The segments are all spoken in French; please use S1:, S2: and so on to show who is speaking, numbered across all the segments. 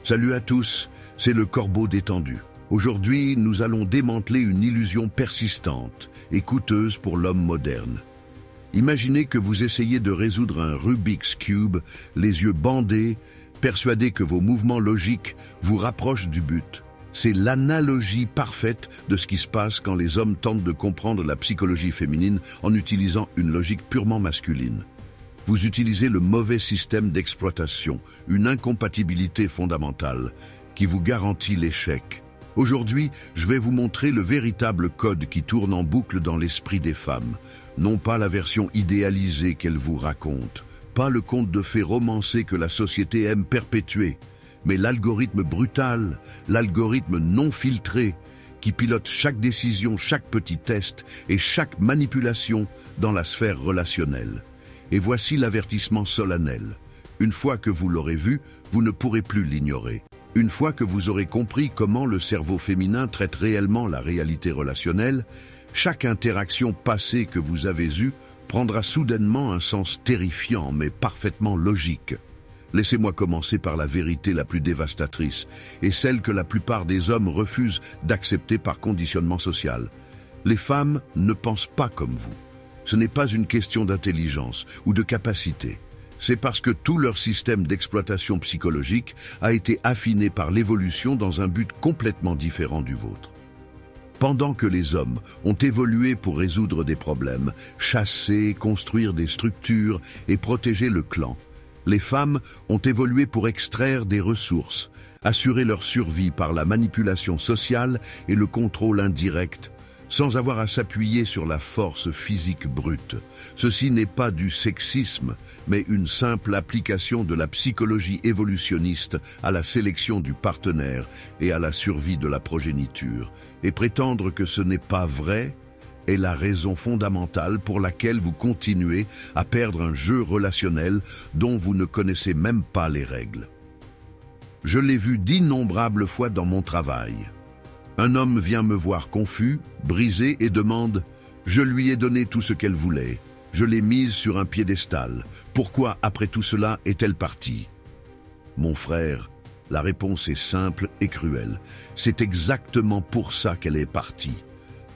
S1: Salut à tous, c'est le Corbeau détendu. Aujourd'hui, nous allons démanteler une illusion persistante et coûteuse pour l'homme moderne. Imaginez que vous essayez de résoudre un Rubik's Cube, les yeux bandés, persuadé que vos mouvements logiques vous rapprochent du but. C'est l'analogie parfaite de ce qui se passe quand les hommes tentent de comprendre la psychologie féminine en utilisant une logique purement masculine. Vous utilisez le mauvais système d'exploitation, une incompatibilité fondamentale, qui vous garantit l'échec. Aujourd'hui, je vais vous montrer le véritable code qui tourne en boucle dans l'esprit des femmes. Non pas la version idéalisée qu'elles vous racontent, pas le conte de fées romancé que la société aime perpétuer, mais l'algorithme brutal, l'algorithme non filtré, qui pilote chaque décision, chaque petit test et chaque manipulation dans la sphère relationnelle. Et voici l'avertissement solennel. Une fois que vous l'aurez vu, vous ne pourrez plus l'ignorer. Une fois que vous aurez compris comment le cerveau féminin traite réellement la réalité relationnelle, chaque interaction passée que vous avez eue prendra soudainement un sens terrifiant mais parfaitement logique. Laissez-moi commencer par la vérité la plus dévastatrice et celle que la plupart des hommes refusent d'accepter par conditionnement social. Les femmes ne pensent pas comme vous. Ce n'est pas une question d'intelligence ou de capacité. C'est parce que tout leur système d'exploitation psychologique a été affiné par l'évolution dans un but complètement différent du vôtre. Pendant que les hommes ont évolué pour résoudre des problèmes, chasser, construire des structures et protéger le clan, les femmes ont évolué pour extraire des ressources, assurer leur survie par la manipulation sociale et le contrôle indirect, sans avoir à s'appuyer sur la force physique brute. Ceci n'est pas du sexisme, mais une simple application de la psychologie évolutionniste à la sélection du partenaire et à la survie de la progéniture. Et prétendre que ce n'est pas vrai est la raison fondamentale pour laquelle vous continuez à perdre un jeu relationnel dont vous ne connaissez même pas les règles. Je l'ai vu d'innombrables fois dans mon travail. Un homme vient me voir confus, brisé et demande « Je lui ai donné tout ce qu'elle voulait. Je l'ai mise sur un piédestal. Pourquoi, après tout cela, est-elle partie ?» Mon frère, la réponse est simple et cruelle. C'est exactement pour ça qu'elle est partie.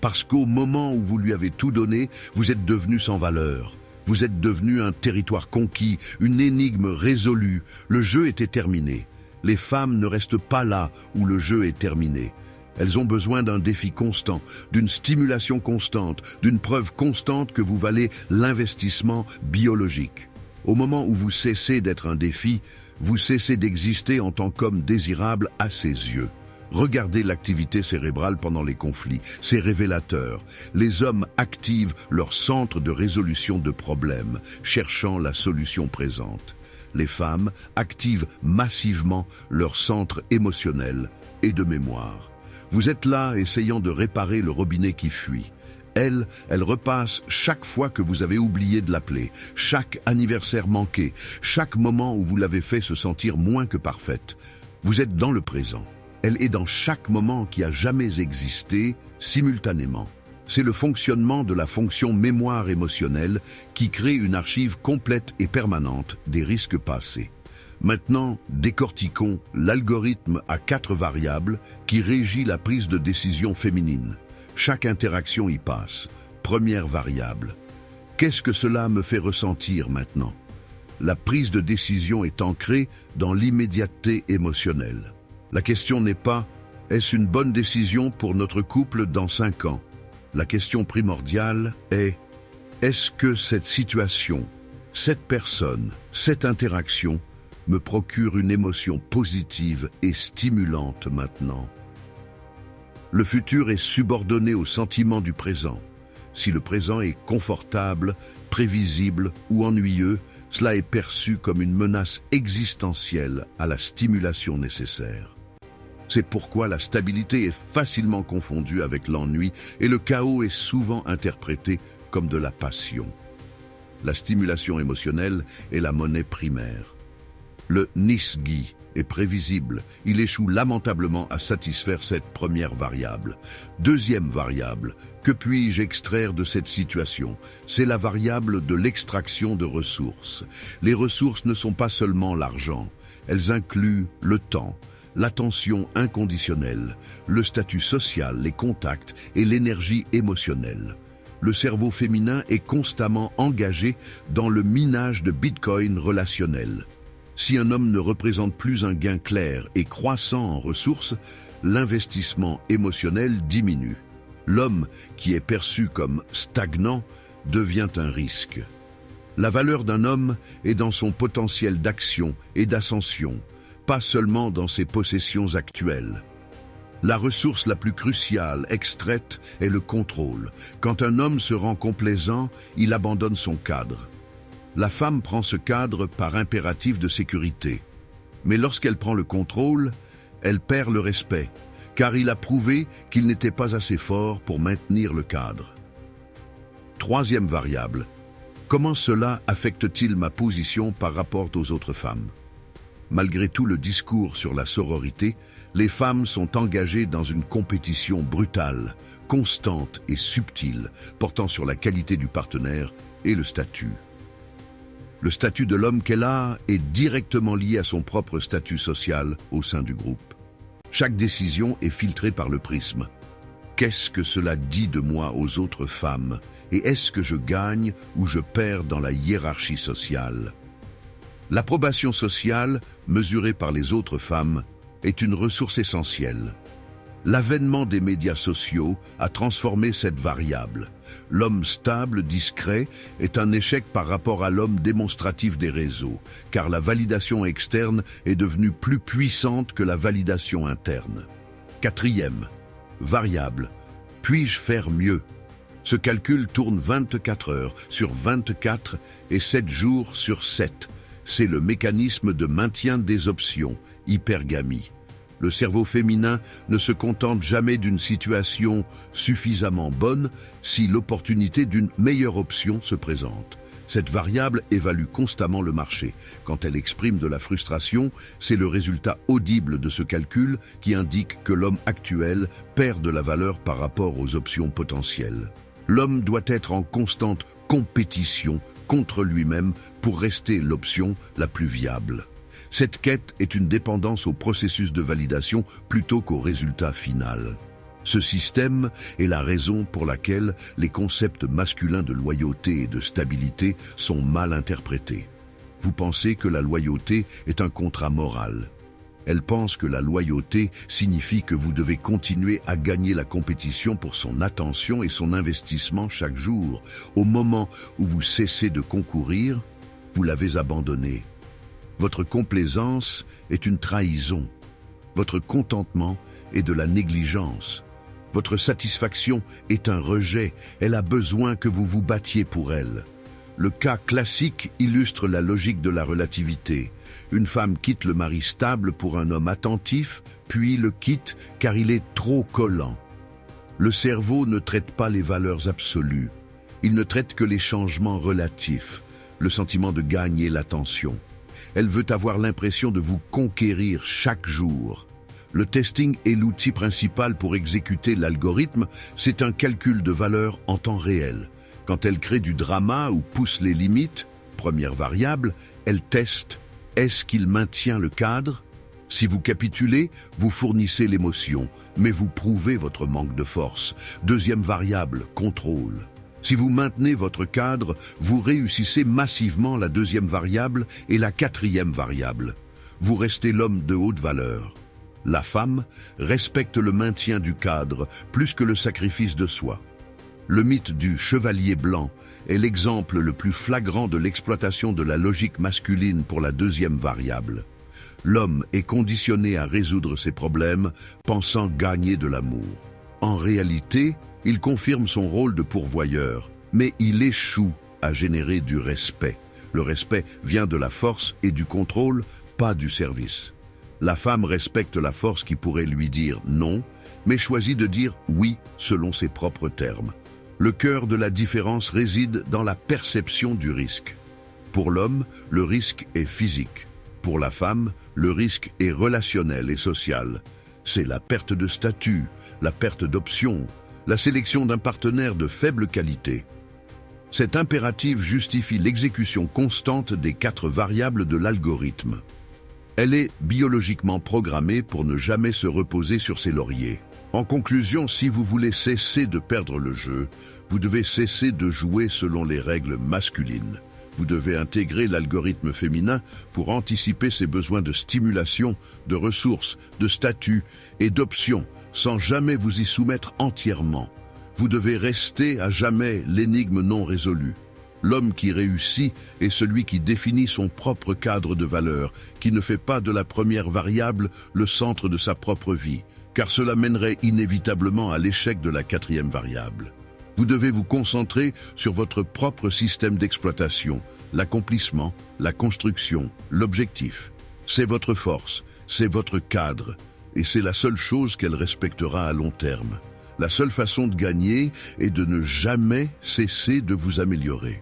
S1: Parce qu'au moment où vous lui avez tout donné, vous êtes devenu sans valeur. Vous êtes devenu un territoire conquis, une énigme résolue. Le jeu était terminé. Les femmes ne restent pas là où le jeu est terminé. Elles ont besoin d'un défi constant, d'une stimulation constante, d'une preuve constante que vous valez l'investissement biologique. Au moment où vous cessez d'être un défi, vous cessez d'exister en tant qu'homme désirable à ses yeux. Regardez l'activité cérébrale pendant les conflits, c'est révélateur. Les hommes activent leur centre de résolution de problèmes, cherchant la solution présente. Les femmes activent massivement leur centre émotionnel et de mémoire. Vous êtes là essayant de réparer le robinet qui fuit. Elle repasse chaque fois que vous avez oublié de l'appeler, chaque anniversaire manqué, chaque moment où vous l'avez fait se sentir moins que parfaite. Vous êtes dans le présent. Elle est dans chaque moment qui a jamais existé, simultanément. C'est le fonctionnement de la fonction mémoire émotionnelle qui crée une archive complète et permanente des risques passés. Maintenant, décortiquons l'algorithme à 4 variables qui régit la prise de décision féminine. Chaque interaction y passe. Première variable. Qu'est-ce que cela me fait ressentir maintenant? La prise de décision est ancrée dans l'immédiateté émotionnelle. La question n'est pas « Est-ce une bonne décision pour notre couple dans 5 ans ?» La question primordiale est « Est-ce que cette situation, cette personne, cette interaction me procure une émotion positive et stimulante maintenant ?» Le futur est subordonné au sentiment du présent. Si le présent est confortable, prévisible ou ennuyeux, cela est perçu comme une menace existentielle à la stimulation nécessaire. C'est pourquoi la stabilité est facilement confondue avec l'ennui et le chaos est souvent interprété comme de la passion. La stimulation émotionnelle est la monnaie primaire. Le nisgi est prévisible, il échoue lamentablement à satisfaire cette première variable. Deuxième variable, que puis-je extraire de cette situation? C'est la variable de l'extraction de ressources. Les ressources ne sont pas seulement l'argent, elles incluent le temps, l'attention inconditionnelle, le statut social, les contacts et l'énergie émotionnelle. Le cerveau féminin est constamment engagé dans le minage de Bitcoin relationnel. Si un homme ne représente plus un gain clair et croissant en ressources, l'investissement émotionnel diminue. L'homme qui est perçu comme stagnant devient un risque. La valeur d'un homme est dans son potentiel d'action et d'ascension, pas seulement dans ses possessions actuelles. La ressource la plus cruciale extraite est le contrôle. Quand un homme se rend complaisant, il abandonne son cadre. La femme prend ce cadre par impératif de sécurité. Mais lorsqu'elle prend le contrôle, elle perd le respect, car il a prouvé qu'il n'était pas assez fort pour maintenir le cadre. Troisième variable. Comment cela affecte-t-il ma position par rapport aux autres femmes? Malgré tout le discours sur la sororité, les femmes sont engagées dans une compétition brutale, constante et subtile, portant sur la qualité du partenaire et le statut. Le statut de l'homme qu'elle a est directement lié à son propre statut social au sein du groupe. Chaque décision est filtrée par le prisme. Qu'est-ce que cela dit de moi aux autres femmes? Et est-ce que je gagne ou je perds dans la hiérarchie sociale? L'approbation sociale, mesurée par les autres femmes, est une ressource essentielle. L'avènement des médias sociaux a transformé cette variable. L'homme stable, discret, est un échec par rapport à l'homme démonstratif des réseaux, car la validation externe est devenue plus puissante que la validation interne. Quatrième variable. Puis-je faire mieux? Ce calcul tourne 24 heures sur 24 et 7 jours sur 7. C'est le mécanisme de maintien des options, hypergamie. Le cerveau féminin ne se contente jamais d'une situation suffisamment bonne si l'opportunité d'une meilleure option se présente. Cette variable évalue constamment le marché. Quand elle exprime de la frustration, c'est le résultat audible de ce calcul qui indique que l'homme actuel perd de la valeur par rapport aux options potentielles. L'homme doit être en constante compétition contre lui-même pour rester l'option la plus viable. Cette quête est une dépendance au processus de validation plutôt qu'au résultat final. Ce système est la raison pour laquelle les concepts masculins de loyauté et de stabilité sont mal interprétés. Vous pensez que la loyauté est un contrat moral. Elle pense que la loyauté signifie que vous devez continuer à gagner la compétition pour son attention et son investissement chaque jour. Au moment où vous cessez de concourir, vous l'avez abandonné. Votre complaisance est une trahison. Votre contentement est de la négligence. Votre satisfaction est un rejet. Elle a besoin que vous vous battiez pour elle. Le cas classique illustre la logique de la relativité. Une femme quitte le mari stable pour un homme attentif, puis le quitte car il est trop collant. Le cerveau ne traite pas les valeurs absolues. Il ne traite que les changements relatifs, le sentiment de gagner l'attention. Elle veut avoir l'impression de vous conquérir chaque jour. Le testing est l'outil principal pour exécuter l'algorithme. C'est un calcul de valeur en temps réel. Quand elle crée du drama ou pousse les limites, première variable, elle teste. Est-ce qu'il maintient le cadre? Si vous capitulez, vous fournissez l'émotion, mais vous prouvez votre manque de force. Deuxième variable, contrôle. Si vous maintenez votre cadre, vous réussissez massivement la deuxième variable et la quatrième variable. Vous restez l'homme de haute valeur. La femme respecte le maintien du cadre plus que le sacrifice de soi. Le mythe du chevalier blanc est l'exemple le plus flagrant de l'exploitation de la logique masculine pour la deuxième variable. L'homme est conditionné à résoudre ses problèmes, pensant gagner de l'amour. En réalité, il confirme son rôle de pourvoyeur, mais il échoue à générer du respect. Le respect vient de la force et du contrôle, pas du service. La femme respecte la force qui pourrait lui dire non, mais choisit de dire oui selon ses propres termes. Le cœur de la différence réside dans la perception du risque. Pour l'homme, le risque est physique. Pour la femme, le risque est relationnel et social. C'est la perte de statut, la perte d'options, la sélection d'un partenaire de faible qualité. Cet impératif justifie l'exécution constante des 4 variables de l'algorithme. Elle est biologiquement programmée pour ne jamais se reposer sur ses lauriers. En conclusion, si vous voulez cesser de perdre le jeu, vous devez cesser de jouer selon les règles masculines. Vous devez intégrer l'algorithme féminin pour anticiper ses besoins de stimulation, de ressources, de statut et d'options, sans jamais vous y soumettre entièrement. Vous devez rester à jamais l'énigme non résolue. L'homme qui réussit est celui qui définit son propre cadre de valeurs, qui ne fait pas de la première variable le centre de sa propre vie, car cela mènerait inévitablement à l'échec de la quatrième variable. Vous devez vous concentrer sur votre propre système d'exploitation, l'accomplissement, la construction, l'objectif. C'est votre force, c'est votre cadre, et c'est la seule chose qu'elle respectera à long terme. La seule façon de gagner est de ne jamais cesser de vous améliorer.